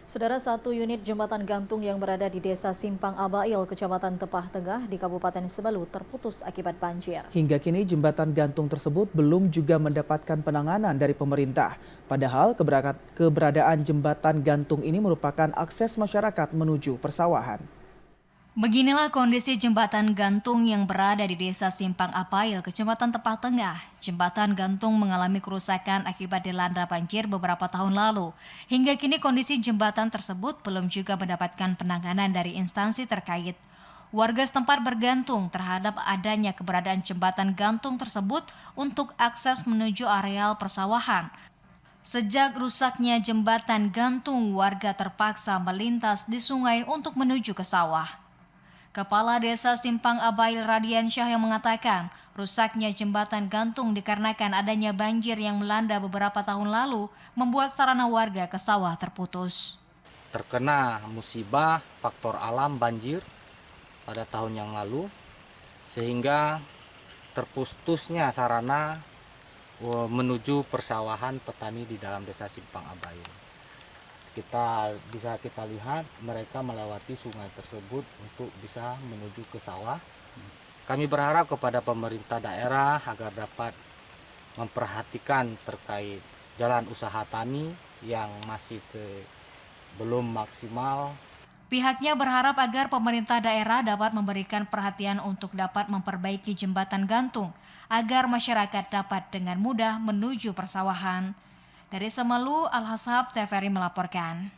Saudara, satu unit jembatan gantung yang berada di Desa Simpang Abail, Kecamatan Tepah Tengah di Kabupaten Sebalu terputus akibat banjir. Hingga kini jembatan gantung tersebut belum juga mendapatkan penanganan dari pemerintah. Padahal keberadaan jembatan gantung ini merupakan akses masyarakat menuju persawahan. Beginilah kondisi jembatan gantung yang berada di Desa Simpang Apail, Kecamatan Tepah Tengah. Jembatan gantung mengalami kerusakan akibat dilanda banjir beberapa tahun lalu. Hingga kini kondisi jembatan tersebut belum juga mendapatkan penanganan dari instansi terkait. Warga setempat bergantung terhadap adanya keberadaan jembatan gantung tersebut untuk akses menuju areal persawahan. Sejak rusaknya jembatan gantung, warga terpaksa melintas di sungai untuk menuju ke sawah. Kepala Desa Simpang Abail Radiansyah yang mengatakan, rusaknya jembatan gantung dikarenakan adanya banjir yang melanda beberapa tahun lalu membuat sarana warga ke sawah terputus. Terkena musibah faktor alam banjir pada tahun yang lalu, sehingga terputusnya sarana menuju persawahan petani di dalam Desa Simpang Abail. Bisa kita lihat mereka melewati sungai tersebut untuk bisa menuju ke sawah. Kami berharap kepada pemerintah daerah agar dapat memperhatikan terkait jalan usaha tani yang masih belum maksimal. Pihaknya berharap agar pemerintah daerah dapat memberikan perhatian untuk dapat memperbaiki jembatan gantung agar masyarakat dapat dengan mudah menuju persawahan. Dari Semeru, Al-Hasab TVRI melaporkan.